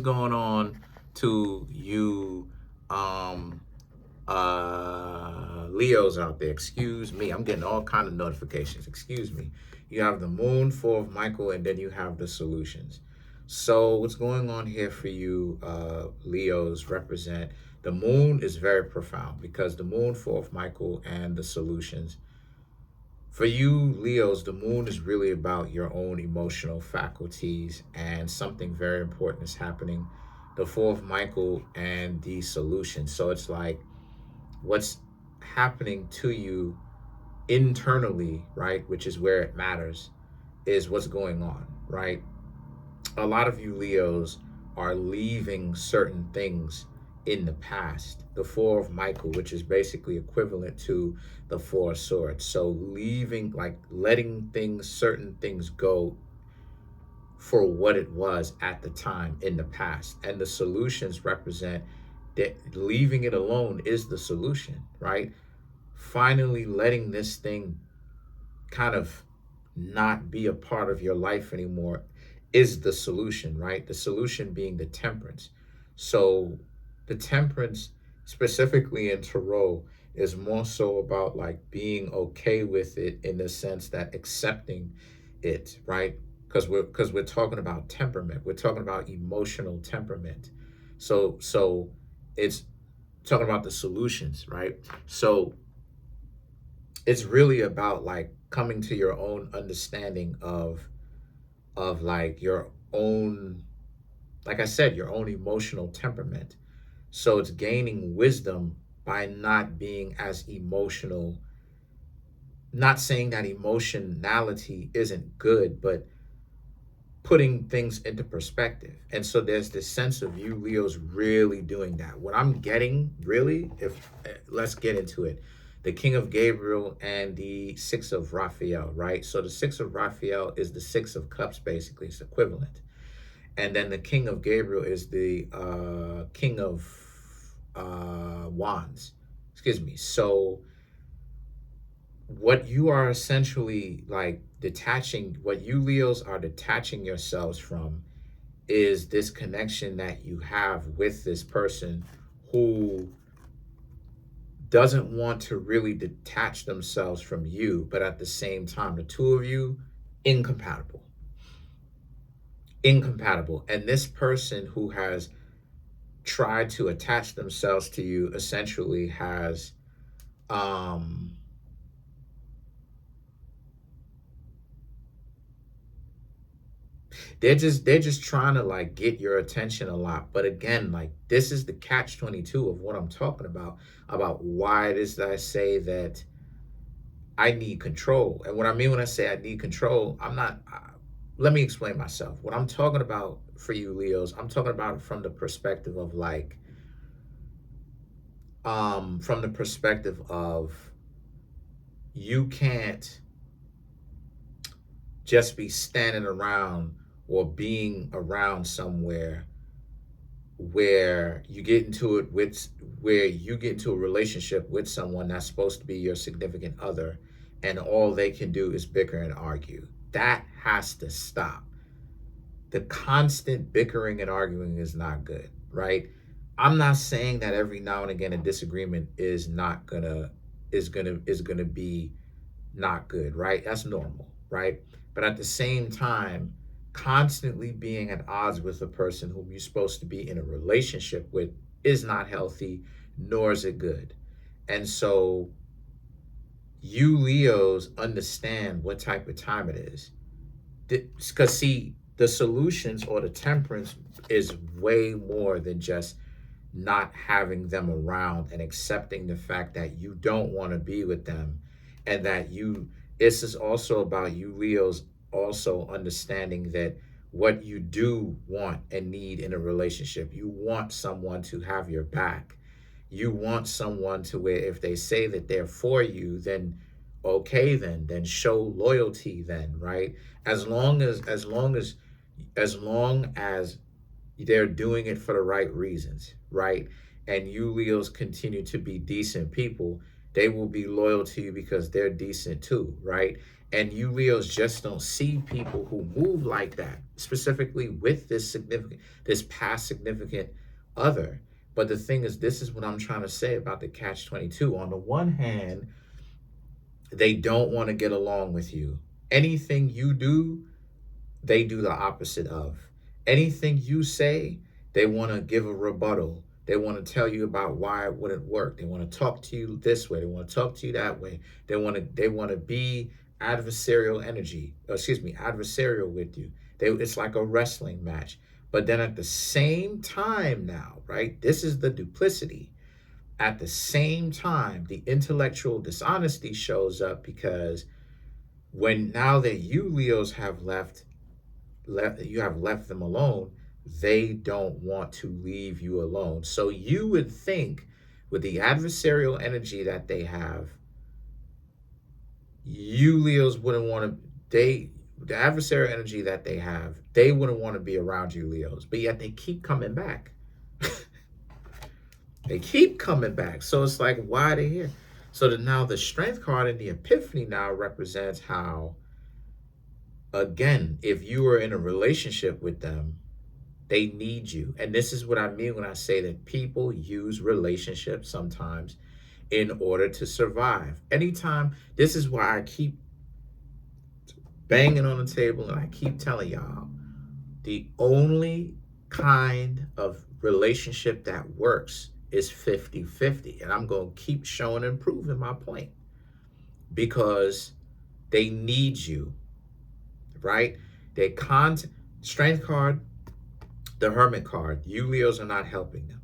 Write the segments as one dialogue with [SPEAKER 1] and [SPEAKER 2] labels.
[SPEAKER 1] Going on to you Leos out there? Excuse me, I'm getting all kind of notifications. Excuse me. You have the moon, four of Michael, and then you have the solutions. So what's going on here for you Leos represent the moon is very profound because the moon, four of Michael, and the solutions. For you Leos, the moon is really about your own emotional faculties, and something very important is happening. The four of Michael and the solution. So it's like what's happening to you internally, right? Which is where it matters, is what's going on, right? A lot of you Leos are leaving certain things in the past. The four of Michael, which is basically equivalent to the four of swords. So leaving, like letting things, certain things go for what it was at the time in the past. And the solutions represent that leaving it alone is the solution, right? Finally letting this thing kind of not be a part of your life anymore is the solution, right? The solution being the temperance. So the temperance, specifically in tarot, is more so about like being okay with it in the sense that accepting it, right? Because we're talking about temperament. We're talking about emotional temperament. So it's talking about the solutions, right? So it's really about like coming to your own understanding of like your own, like I said, your own emotional temperament. So it's gaining wisdom by not being as emotional. Not saying that emotionality isn't good, but putting things into perspective. And so there's this sense of you Leos really doing that. What I'm getting really, if let's get into it, the King of Gabriel and the Six of Raphael, right? So the Six of Raphael is the Six of Cups, basically, it's equivalent. And then the King of Gabriel is the King of Wands. Excuse me. So what you are essentially like detaching, what you Leos are detaching yourselves from is this connection that you have with this person who doesn't want to really detach themselves from you, but at the same time, the two of you, incompatible. Incompatible. And this person who has tried to attach themselves to you essentially has um they're just trying to like get your attention a lot. But again, like this is the catch 22 of what I'm talking about why it is that I say that I need control. And what I mean when I say I need control, I'm not let me explain myself. What I'm talking about for you Leos, I'm talking about it from the perspective of like from the perspective of you can't just be standing around or being around somewhere where you get into it with where you get into a relationship with someone that's supposed to be your significant other, and all they can do is bicker and argue. That has to stop. The constant bickering and arguing is not good, right? I'm not saying that every now and again a disagreement is not gonna is gonna be not good, right? That's normal, right? But at the same time, constantly being at odds with a person whom you're supposed to be in a relationship with is not healthy, nor is it good. And so you Leos understand what type of time it is. Because see, the solutions or the temperance is way more than just not having them around and accepting the fact that you don't want to be with them, and that you this is also about you Leos also understanding that what you do want and need in a relationship, you want someone to have your back. You want someone to where if they say that they're for you, then okay, then show loyalty then, right? As long as they're doing it for the right reasons, right? And you Leos continue to be decent people, they will be loyal to you because they're decent too, right? And you Leos just don't see people who move like that, specifically with this past significant other. But the thing is, this is what I'm trying to say about the catch 22. On the one hand, they don't want to get along with you. Anything you do, they do the opposite of. Anything you say, they want to give a rebuttal. They want to tell you about why it wouldn't work. They want to talk to you this way. They want to talk to you that way. They want to be adversarial energy. Excuse me, adversarial with you. It's like a wrestling match. But then at the same time now, right? This is the duplicity. At the same time, the intellectual dishonesty shows up because when now that you Leos have left you have left them alone, they don't want to leave you alone. So you would think with the adversarial energy that they have, you Leos wouldn't want to, the adversarial energy that they have, they wouldn't want to be around you Leos, but yet they keep coming back. They keep coming back. So it's like, why are they here? So that now the strength card in the epiphany now represents how, again, if you are in a relationship with them, they need you. And this is what I mean when I say that people use relationships sometimes in order to survive. Anytime, this is why I keep banging on the table and I keep telling y'all, the only kind of relationship that works is 50-50. And I'm going to keep showing and proving my point because they need you, right? Strength card, the Hermit card, you Leos are not helping them.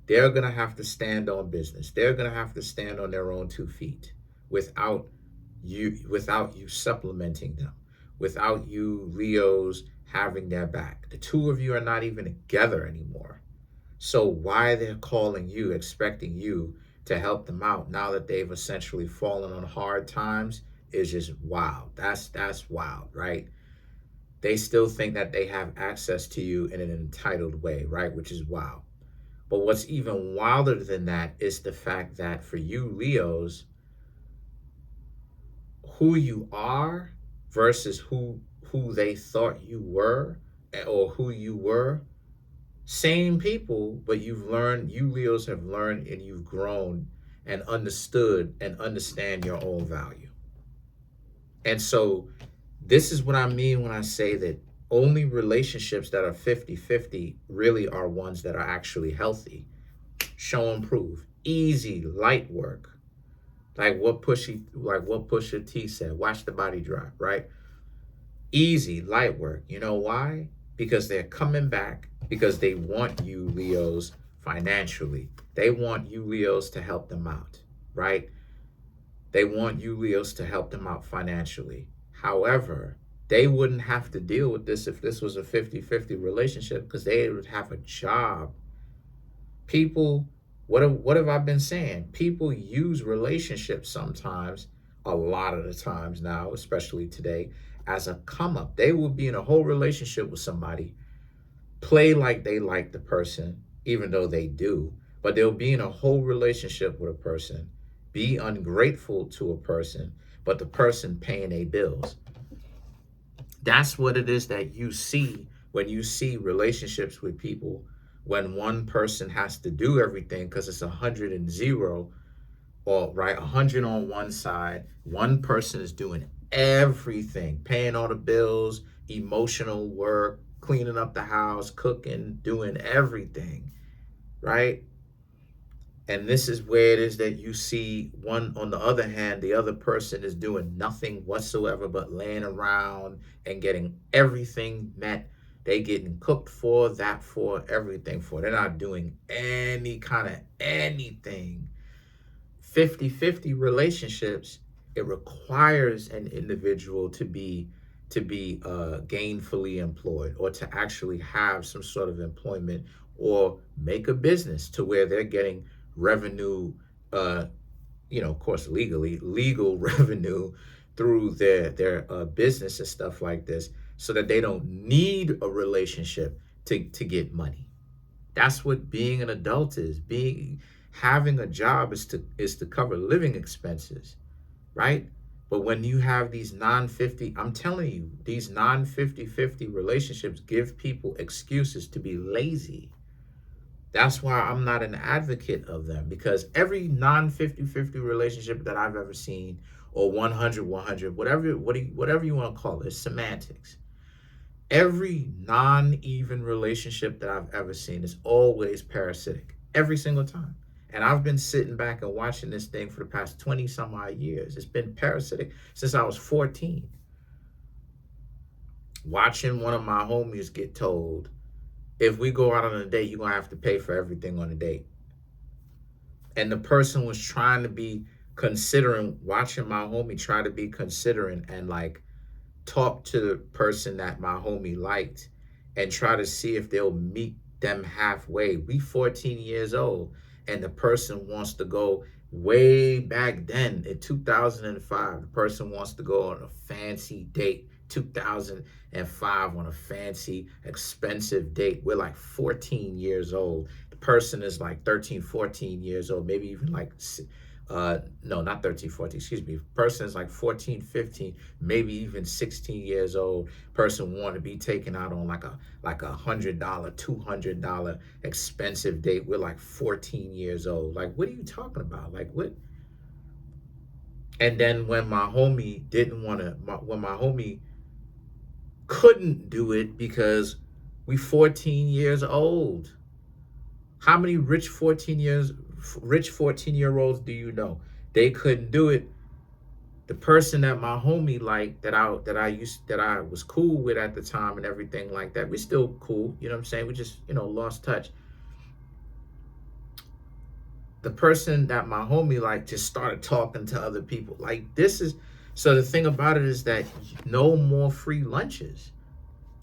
[SPEAKER 1] They're going to have to stand on business. They're going to have to stand on their own 2 feet without you supplementing them, without you Leos having their back. The two of you are not even together anymore. So why they're calling you, expecting you to help them out now that they've essentially fallen on hard times is just wild. That's wild, right? They still think that they have access to you in an entitled way, right? Which is wild. But what's even wilder than that is the fact that for you Leos, who you are versus who they thought you were or who you were, same people, but you Leos have learned and you've grown and understood and understand your own value. And so this is what I mean when I say that only relationships that are 50-50 really are ones that are actually healthy. Show and prove. Easy, light work. Like what Pusha T said, watch the body drop, right? Easy, light work. You know why? Because they're coming back because they want you Leos financially. They want you Leos to help them out, right? They want you Leos to help them out financially. However, they wouldn't have to deal with this if this was a 50-50 relationship because they would have a job. People, what have I been saying? People use relationships sometimes, a lot of the times now, especially today, as a come up. They will be in a whole relationship with somebody, play like they like the person, even though they do, but they'll be in a whole relationship with a person, be ungrateful to a person, but the person paying their bills. That's what it is that you see when you see relationships with people, when one person has to do everything because it's 100 and 0, or right, 100 on one side, one person is doing everything, paying all the bills, emotional work, cleaning up the house, cooking, doing everything, right? And this is where it is that you see one, on the other hand, the other person is doing nothing whatsoever but laying around and getting everything met. They getting cooked for, that for, everything for. They're not doing any kind of anything. 50-50 relationships, it requires an individual to be gainfully employed or to actually have some sort of employment or make a business to where they're getting revenue, of course, legal revenue through their business and stuff like this, so that they don't need a relationship to get money. That's what being an adult is. Having a job is to cover living expenses, right? But when you have these non-50, I'm telling you, these non-50-50 relationships give people excuses to be lazy. That's why I'm not an advocate of them, because every non-50-50 relationship that I've ever seen, or 100-100, whatever you want to call it, it's semantics. Every non-even relationship that I've ever seen is always parasitic, every single time. And I've been sitting back and watching this thing for the past 20 some odd years. It's been parasitic since I was 14. Watching one of my homies get told, if we go out on a date, you're going to have to pay for everything on the date. And the person was trying to be considering, watching my homie try to be considering and like talk to the person that my homie liked and try to see if they'll meet them halfway. We 14 years old, and the person wants to go way back then in 2005. The person wants to go on a fancy date, 2005, on a fancy, expensive date. We're like 14 years old. The person is like 13, 14 years old, maybe even like no, not 13, 14, excuse me. Person is like 14, 15, maybe even 16 years old. Person want to be taken out on like a $100, $200 expensive date. We're like 14 years old. Like, what are you talking about? Like, what? And then when my homie didn't want to, when my homie couldn't do it because we 14 years old. How many rich 14-year-olds do you know? They couldn't do it. The person that my homie liked, that I was cool with at the time and everything like that, we still cool, you know what I'm saying? We just, lost touch. The person that my homie liked just started talking to other people. Like, so the thing about it is that no more free lunches.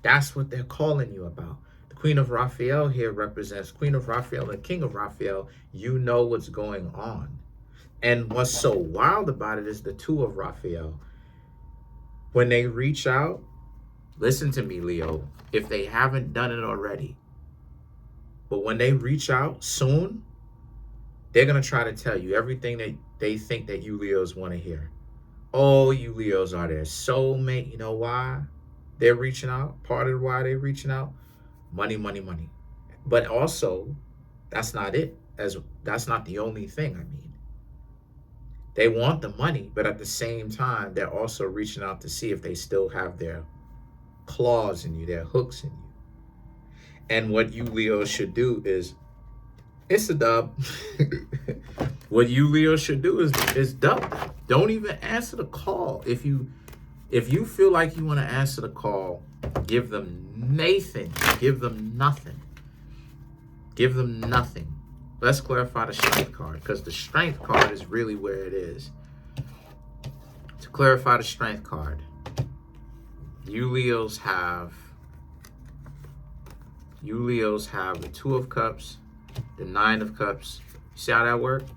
[SPEAKER 1] That's what they're calling you about. Queen of Raphael here represents Queen of Raphael and King of Raphael. You know what's going on. And what's so wild about it is the Two of Raphael. When they reach out, listen to me, Leo, if they haven't done it already. But when they reach out soon, they're going to try to tell you everything that they think that you Leos want to hear. Oh, you Leos are their soulmate. You know why they're reaching out? Part of why they're reaching out? Money, money, money. But also, that's not it. That's not the only thing. I mean, they want the money, but at the same time, they're also reaching out to see if they still have their claws in you, their hooks in you. And what you Leos should do is, it's a dub. What you Leos should do is dub. Don't even answer the call. If you feel like you want to answer the call, give them Nathan. Give them nothing. Give them nothing. Let's clarify the strength card, because the strength card is really where it is. To clarify the strength card, you Leos have the Two of Cups, the Nine of Cups. You see how that works?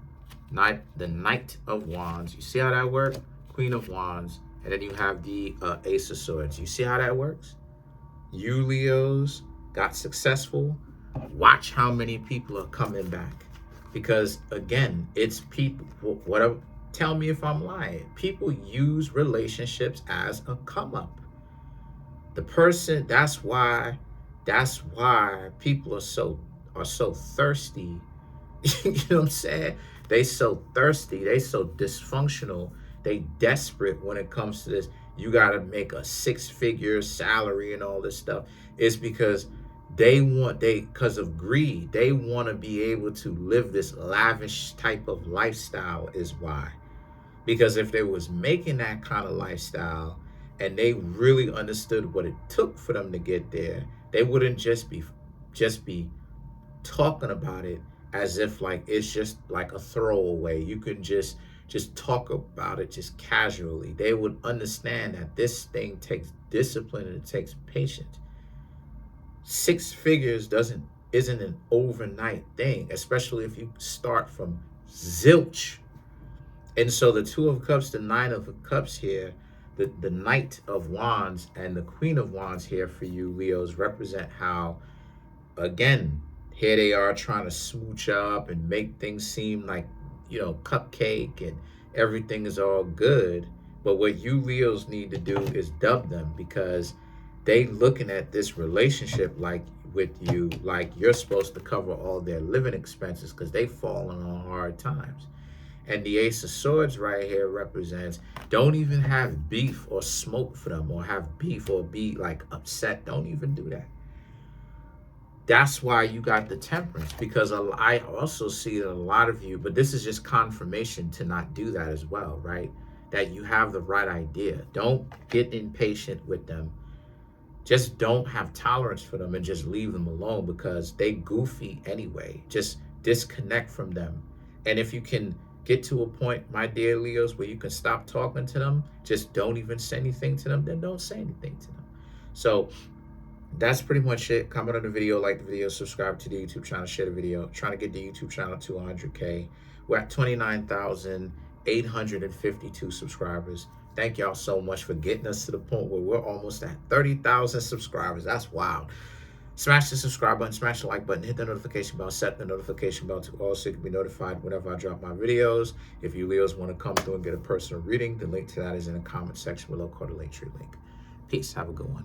[SPEAKER 1] The Knight of Wands. You see how that works? Queen of Wands. And then you have the Ace of Swords. You see how that works? You Leos got successful. Watch how many people are coming back. Because again, it's people, whatever, tell me if I'm lying. People use relationships as a come up. The person, that's why people are so thirsty. You know what I'm saying? They so thirsty, they so dysfunctional, they desperate when it comes to this. You got to make a 6-figure salary and all this stuff. It's because because of greed, they want to be able to live this lavish type of lifestyle is why. Because if they was making that kind of lifestyle and they really understood what it took for them to get there, they wouldn't just be talking about it as if like it's just like a throwaway. You can just talk about it just casually. They would understand that this thing takes discipline and it takes patience. 6 figures isn't an overnight thing, especially if you start from zilch. And so the Two of Cups, the Nine of Cups here, the Knight of Wands and the Queen of Wands here for you Leos represent how, again, here they are trying to smooch up and make things seem like, cupcake and everything is all good. But what you Leos need to do is dub them, because they looking at this relationship like with you, like you're supposed to cover all their living expenses because they falling on hard times. And the Ace of Swords right here represents, don't even have beef or smoke for them, or have beef or be like upset. Don't even do that. That's why you got the Temperance, because I also see that a lot of you, but this is just confirmation to not do that as well, right? That you have the right idea. Don't get impatient with them. Just don't have tolerance for them and just leave them alone, because they goofy anyway. Just disconnect from them. And if you can get to a point, my dear Leos, where you can stop talking to them, just don't even say anything to them, then don't say anything to them. So that's pretty much it. Comment on the video, like the video, subscribe to the YouTube channel, share the video. Trying to get the YouTube channel to 100K. We're at 29,852 subscribers. Thank y'all so much for getting us to the point where we're almost at 30,000 subscribers. That's wild. Smash the subscribe button, smash the like button, hit the notification bell, set the notification bell to all so you can be notified whenever I drop my videos. If you Leos want to come through and get a personal reading, the link to that is in the comment section below, called the Linktree link. Peace. Have a good one.